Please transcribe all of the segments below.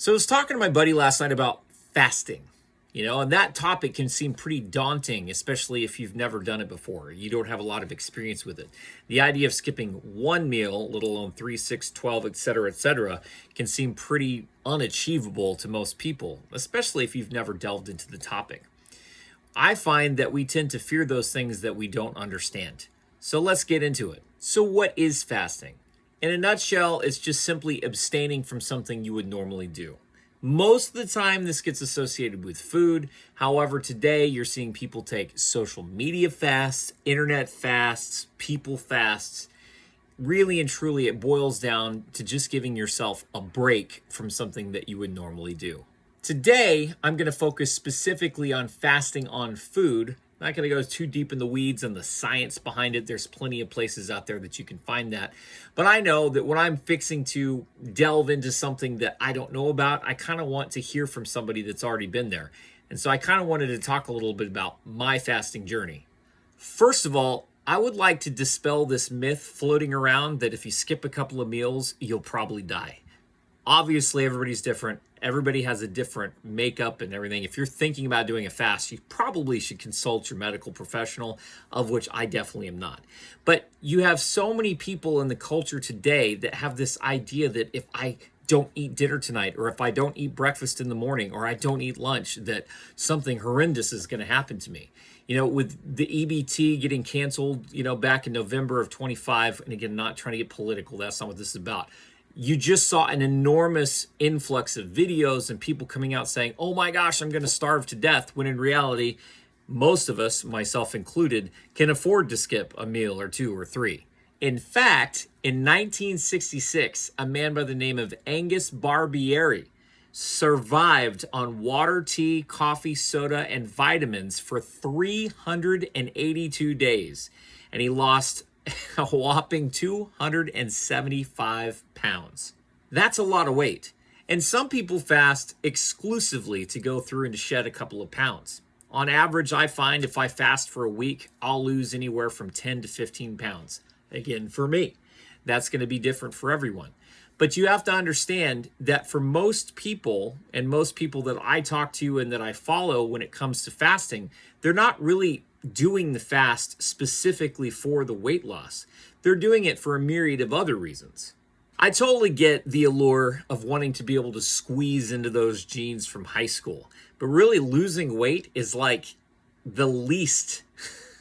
So I was talking to my buddy last night about fasting, and that topic can seem pretty daunting, especially if you've never done it before. You don't have a lot of experience with it. The idea of skipping one meal, let alone 3, 6, 12, etc., can seem pretty unachievable to most people, especially if you've never delved into the topic. I find that we tend to fear those things that we don't understand. So let's get into it. So what is fasting? In a nutshell, it's just simply abstaining from something you would normally do. Most of the time, this gets associated with food. However, today you're seeing people take social media fasts, internet fasts, people fasts. Really and truly, it boils down to just giving yourself a break from something that you would normally do. Today, I'm going to focus specifically on fasting on food. I'm not going to go too deep in the weeds on the science behind it. There's plenty of places out there that you can find that. But I know that when I'm fixing to delve into something that I don't know about, I kind of want to hear from somebody that's already been there. And so I kind of wanted to talk a little bit about my fasting journey. First of all, I would like to dispel this myth floating around that if you skip a couple of meals, you'll probably die. Obviously, everybody's different. Everybody has a different makeup and everything. If you're thinking about doing a fast, you probably should consult your medical professional, of which I definitely am not. But you have so many people in the culture today that have this idea that if I don't eat dinner tonight, or if I don't eat breakfast in the morning, or I don't eat lunch, that something horrendous is going to happen to me. With the EBT getting canceled, back in November of 25, and again, not trying to get political, that's not what this is about. You just saw an enormous influx of videos and people coming out saying, oh my gosh, I'm going to starve to death, when in reality, most of us, myself included, can afford to skip a meal or 2 or 3. In fact, in 1966, a man by the name of Angus Barbieri survived on water, tea, coffee, soda, and vitamins for 382 days. And he lost a whopping 275 pounds. That's a lot of weight. And some people fast exclusively to go through and to shed a couple of pounds. On average, I find if I fast for a week, I'll lose anywhere from 10 to 15 pounds. Again, for me, that's going to be different for everyone. But you have to understand that for most people, and most people that I talk to and that I follow when it comes to fasting, they're not really doing the fast specifically for the weight loss. They're doing it for a myriad of other reasons. I totally get the allure of wanting to be able to squeeze into those jeans from high school, but really losing weight is like the least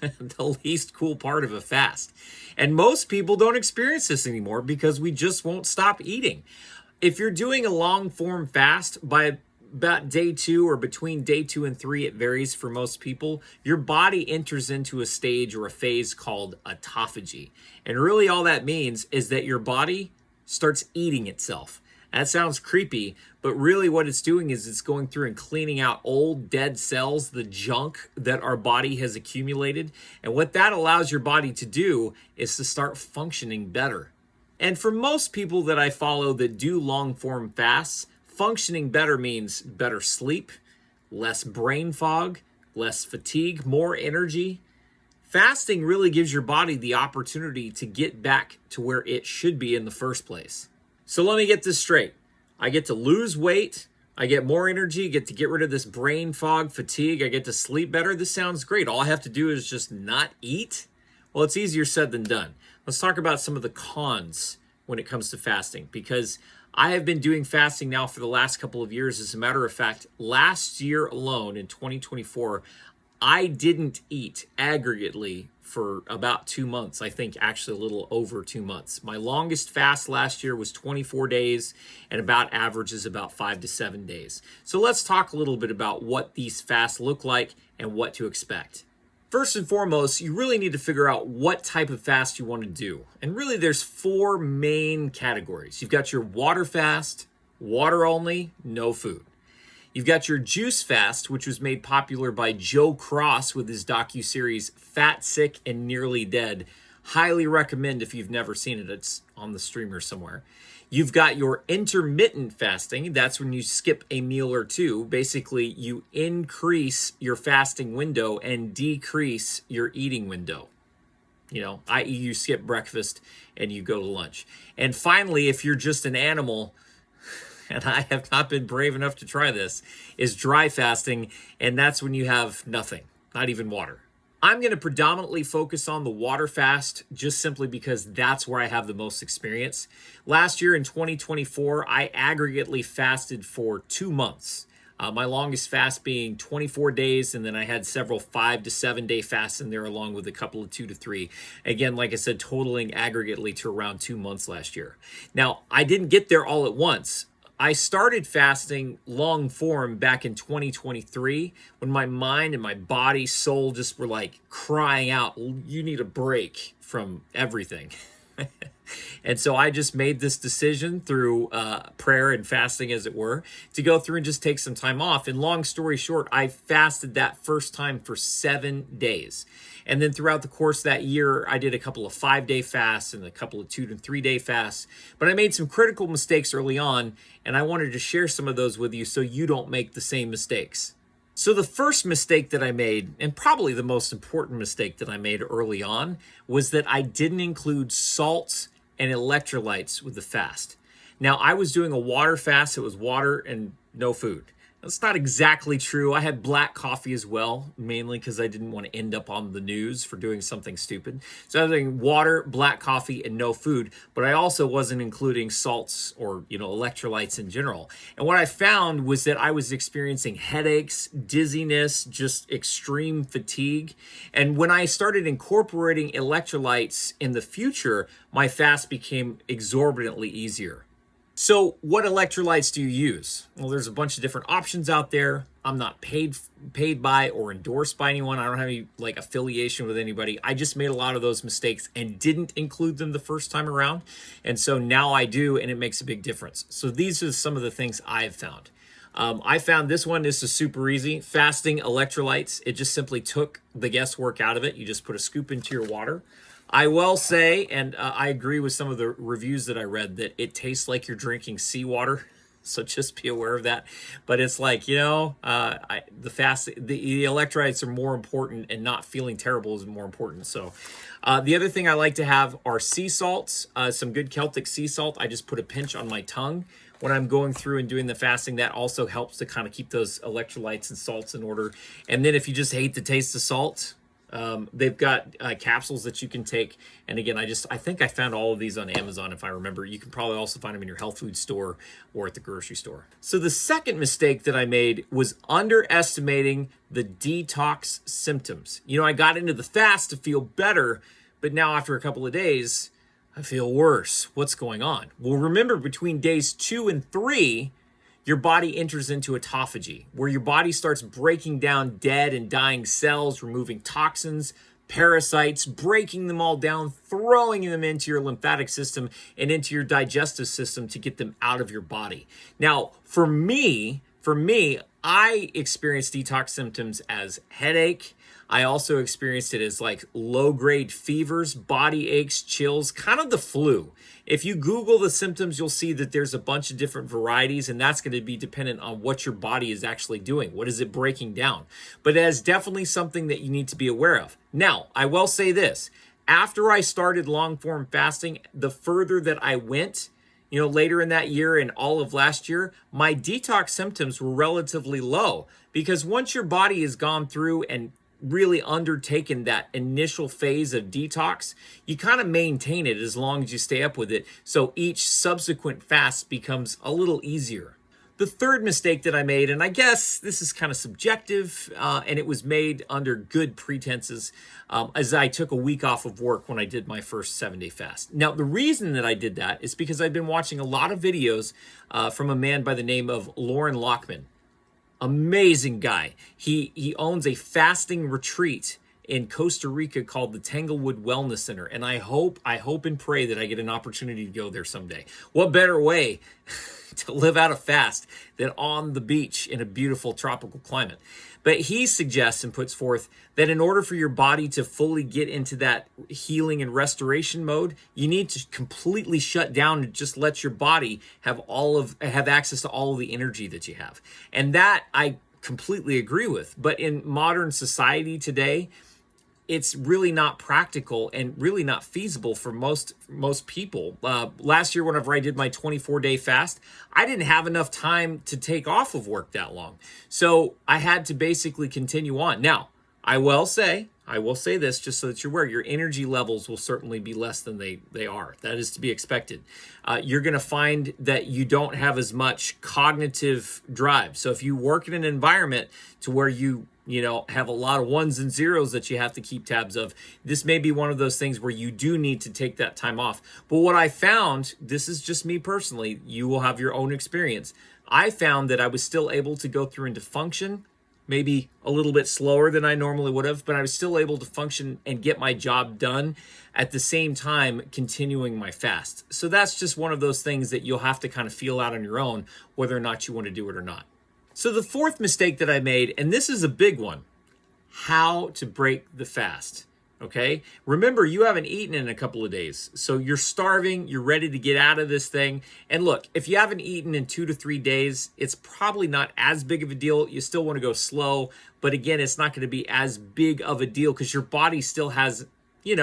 the least cool part of a fast. And most people don't experience this anymore because we just won't stop eating. If you're doing a long form fast, by about day 2 or between day 2 and 3, it varies for most people, your body enters into a stage or a phase called autophagy. And really all that means is that your body starts eating itself. That sounds creepy, but really what it's doing is it's going through and cleaning out old dead cells, the junk that our body has accumulated. And what that allows your body to do is to start functioning better. And for most people that I follow that do long form fasts, functioning better means better sleep, less brain fog, less fatigue, more energy. Fasting really gives your body the opportunity to get back to where it should be in the first place. So let me get this straight. I get to lose weight, I get more energy, get to get rid of this brain fog, fatigue, I get to sleep better. This sounds great. All I have to do is just not eat? Well, it's easier said than done. Let's talk about some of the cons when it comes to fasting, because I have been doing fasting now for the last couple of years. As a matter of fact, last year alone in 2024, I didn't eat aggregately for about 2 months. I think actually a little over 2 months. My longest fast last year was 24 days and about average is about 5 to 7 days. So let's talk a little bit about what these fasts look like and what to expect. First and foremost, you really need to figure out what type of fast you want to do. And really there's 4 main categories. You've got your water fast, water only, no food. You've got your juice fast, which was made popular by Joe Cross with his docuseries Fat, Sick, and Nearly Dead. Highly recommend if you've never seen it. It's on the streamer somewhere. You've got your intermittent fasting. That's when you skip a meal or 2. Basically, you increase your fasting window and decrease your eating window. I.e. you skip breakfast and you go to lunch. And finally, if you're just an animal, and I have not been brave enough to try this, is dry fasting, and that's when you have nothing, not even water. I'm going to predominantly focus on the water fast just simply because that's where I have the most experience. Last year in 2024, I aggregately fasted for 2 months. My longest fast being 24 days, and then I had several 5 to 7 day fasts in there along with a couple of 2 to 3. Again, like I said, totaling aggregately to around 2 months last year. Now, I didn't get there all at once. I started fasting long form back in 2023 when my mind and my body, soul just were like crying out, you need a break from everything. And so I just made this decision through prayer and fasting, as it were, to go through and just take some time off. And long story short, I fasted that first time for 7 days. And then throughout the course of that year, I did a couple of 5-day fasts and a couple of 2 to 3 day fasts. But I made some critical mistakes early on, and I wanted to share some of those with you so you don't make the same mistakes. So the first mistake that I made, and probably the most important mistake that I made early on, was that I didn't include salts and electrolytes with the fast. Now, I was doing a water fast. It was water and no food. That's not exactly true. I had black coffee as well, mainly because I didn't want to end up on the news for doing something stupid. So I was doing water, black coffee, and no food, but I also wasn't including salts or, electrolytes in general. And what I found was that I was experiencing headaches, dizziness, just extreme fatigue. And when I started incorporating electrolytes in the future, my fast became exorbitantly easier. So what electrolytes do you use? Well, there's a bunch of different options out there. I'm not paid by or endorsed by anyone. I don't have any affiliation with anybody. I just made a lot of those mistakes and didn't include them the first time around. And so now I do, and it makes a big difference. So these are some of the things I've found. I found this one. This is super easy. Fasting electrolytes. It just simply took the guesswork out of it. You just put a scoop into your water. I will say, and I agree with some of the reviews that I read, that it tastes like you're drinking seawater. So just be aware of that. But it's like, the electrolytes are more important, and not feeling terrible is more important. So the other thing I like to have are sea salts, some good Celtic sea salt. I just put a pinch on my tongue when I'm going through and doing the fasting. That also helps to kind of keep those electrolytes and salts in order. And then if you just hate the taste of salt, they've got capsules that you can take. And again, I think I found all of these on Amazon, if I remember. You can probably also find them in your health food store or at the grocery store. So the second mistake that I made was underestimating the detox symptoms. I got into the fast to feel better, but now after a couple of days, I feel worse. What's going on? Well, remember, between days 2 and 3, your body enters into autophagy, where your body starts breaking down dead and dying cells, removing toxins, parasites, breaking them all down, throwing them into your lymphatic system and into your digestive system to get them out of your body. Now, for me, I experienced detox symptoms as headache. I also experienced it as low-grade fevers, body aches, chills, kind of the flu. If you Google the symptoms, you'll see that there's a bunch of different varieties, and that's going to be dependent on what your body is actually doing. What is it breaking down? But that is definitely something that you need to be aware of. Now, I will say this. After I started long-form fasting, the further that I went, later in that year and all of last year, my detox symptoms were relatively low, because once your body has gone through and really undertaken that initial phase of detox, you kind of maintain it as long as you stay up with it. So each subsequent fast becomes a little easier. The third mistake that I made, and I guess this is kind of subjective, and it was made under good pretenses, as I took a week off of work when I did my first 7-day fast. Now, the reason that I did that is because I've been watching a lot of videos from a man by the name of Loren Lockman. Amazing guy. He owns a fasting retreat in Costa Rica called the Tanglewood Wellness Center. And I hope and pray that I get an opportunity to go there someday. What better way to live out a fast than on the beach in a beautiful tropical climate? But he suggests and puts forth that in order for your body to fully get into that healing and restoration mode, you need to completely shut down and just let your body have access to all of the energy that you have. And that I completely agree with. But in modern society today, it's really not practical and really not feasible for most people. Last year, whenever I did my 24-day fast, I didn't have enough time to take off of work that long. So I had to basically continue on. Now, I will say this just so that you're aware, your energy levels will certainly be less than they are. That is to be expected. You're going to find that you don't have as much cognitive drive. So if you work in an environment to where you have a lot of ones and zeros that you have to keep tabs of, this may be one of those things where you do need to take that time off. But what I found, this is just me personally, you will have your own experience. I found that I was still able to go through and to function, maybe a little bit slower than I normally would have, but I was still able to function and get my job done at the same time continuing my fast. So that's just one of those things that you'll have to kind of feel out on your own, whether or not you want to do it or not. So the fourth mistake that I made, and this is a big one, how to break the fast. Okay. Remember, you haven't eaten in a couple of days. So you're starving. You're ready to get out of this thing. And look, if you haven't eaten in 2 to 3 days, it's probably not as big of a deal. You still want to go slow. But again, it's not going to be as big of a deal because your body still has, it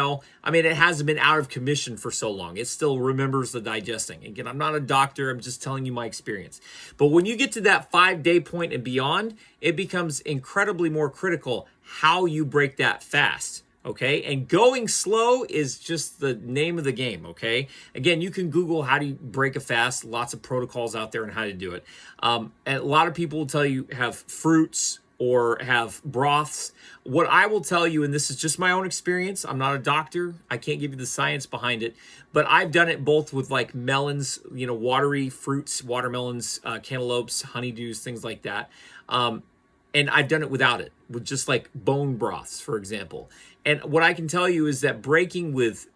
hasn't been out of commission for so long. It still remembers the digesting. Again, I'm not a doctor. I'm just telling you my experience. But when you get to that 5-day point and beyond, it becomes incredibly more critical how you break that fast. Okay, and going slow is just the name of the game. Okay, again, you can Google how do you break a fast. Lots of protocols out there on how to do it. And a lot of people will tell you have fruits or have broths. What I will tell you, and this is just my own experience, I'm not a doctor. I can't give you the science behind it, but I've done it both with like melons, watery fruits, watermelons, cantaloupes, honeydews, things like that. And I've done it without it, with just like bone broths, for example. And what I can tell you is that breaking with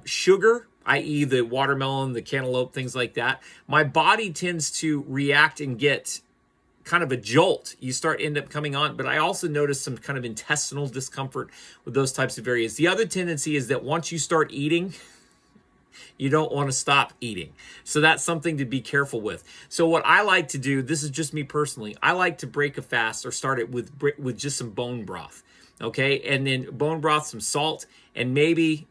sugar, i.e. the watermelon, the cantaloupe, things like that, my body tends to react and get kind of a jolt. You end up coming on, but I also notice some kind of intestinal discomfort with those types of areas. The other tendency is that once you start eating, you don't want to stop eating. So that's something to be careful with. So what I like to do, this is just me personally, I like to break a fast or start it with just some bone broth. Okay, and then bone broth, some salt, and maybe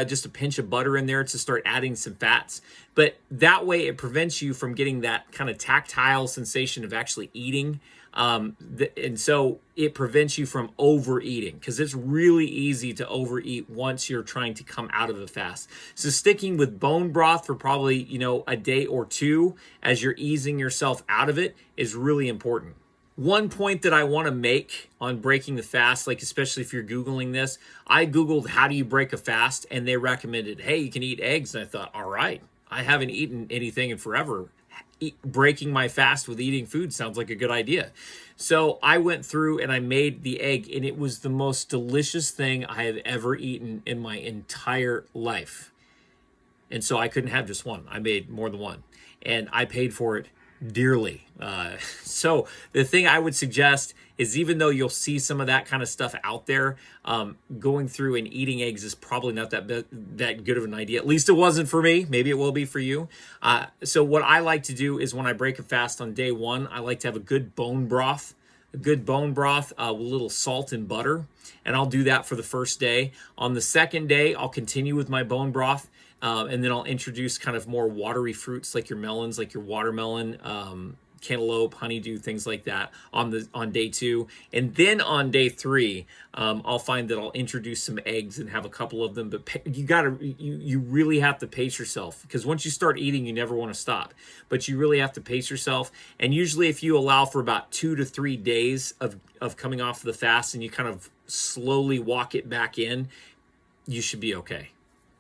just a pinch of butter in there to start adding some fats. But that way it prevents you from getting that kind of tactile sensation of actually eating. And so it prevents you from overeating, because it's really easy to overeat once you're trying to come out of a fast. So sticking with bone broth for probably, a day or two as you're easing yourself out of it is really important. One point that I want to make on breaking the fast, like especially if you're Googling this, I Googled how do you break a fast, and they recommended, hey, you can eat eggs. And I thought, all right, I haven't eaten anything in forever. Breaking my fast with eating food sounds like a good idea. So I went through and I made the egg, and it was the most delicious thing I have ever eaten in my entire life. And so I couldn't have just one. I made more than one, and I paid for it dearly. So the thing I would suggest is, even though you'll see some of that kind of stuff out there, going through and eating eggs is probably not that good of an idea. At least it wasn't for me. Maybe it will be for you. So what I like to do is when I break a fast on day one, I like to have a good bone broth with a little salt and butter. And I'll do that for the first day. On the second day, I'll continue with my bone broth. And then I'll introduce kind of more watery fruits like your melons, like your watermelon, cantaloupe, honeydew, things like that on day 2. And then on day 3, I'll find that I'll introduce some eggs and have a couple of them. But you really have to pace yourself, because once you start eating, you never want to stop. But you really have to pace yourself. And usually if you allow for about 2 to 3 days of coming off the fast, and you kind of slowly walk it back in, you should be okay.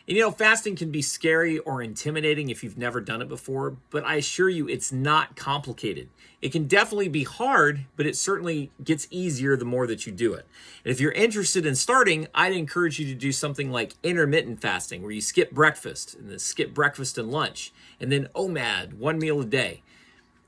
And fasting can be scary or intimidating if you've never done it before, but I assure you it's not complicated. It can definitely be hard, but it certainly gets easier the more that you do it. And if you're interested in starting, I'd encourage you to do something like intermittent fasting, where you skip breakfast and then skip breakfast and lunch, and then OMAD, 1 meal a day.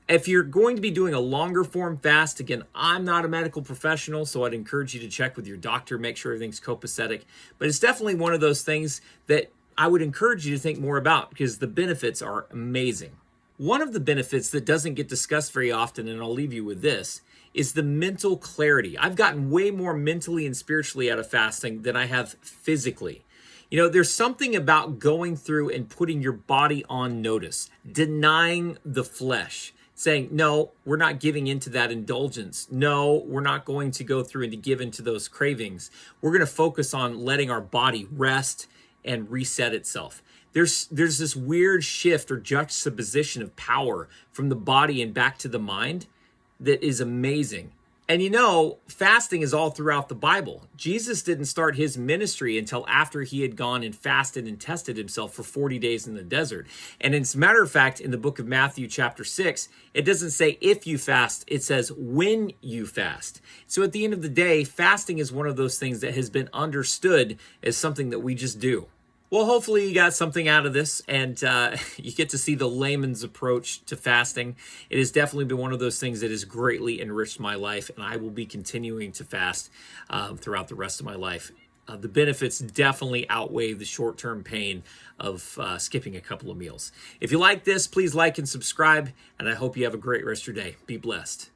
If you're going to be doing a longer form fast, again, I'm not a medical professional, so I'd encourage you to check with your doctor, make sure everything's copacetic. But it's definitely one of those things that I would encourage you to think more about, because the benefits are amazing. One of the benefits that doesn't get discussed very often, and I'll leave you with this, is the mental clarity. I've gotten way more mentally and spiritually out of fasting than I have physically. You know, there's something about going through and putting your body on notice, denying the flesh, saying, no, we're not giving into that indulgence. No, we're not going to go through and to give into those cravings. We're going to focus on letting our body rest and reset itself. There's this weird shift or juxtaposition of power from the body and back to the mind that is amazing. And you know, fasting is all throughout the Bible. Jesus didn't start his ministry until after he had gone and fasted and tested himself for 40 days in the desert. And as a matter of fact, in the book of Matthew chapter 6, it doesn't say if you fast, it says when you fast. So at the end of the day, fasting is one of those things that has been understood as something that we just do. Well, hopefully you got something out of this and you get to see the layman's approach to fasting. It has definitely been one of those things that has greatly enriched my life, and I will be continuing to fast throughout the rest of my life. The benefits definitely outweigh the short-term pain of skipping a couple of meals. If you like this, please like and subscribe, and I hope you have a great rest of your day. Be blessed.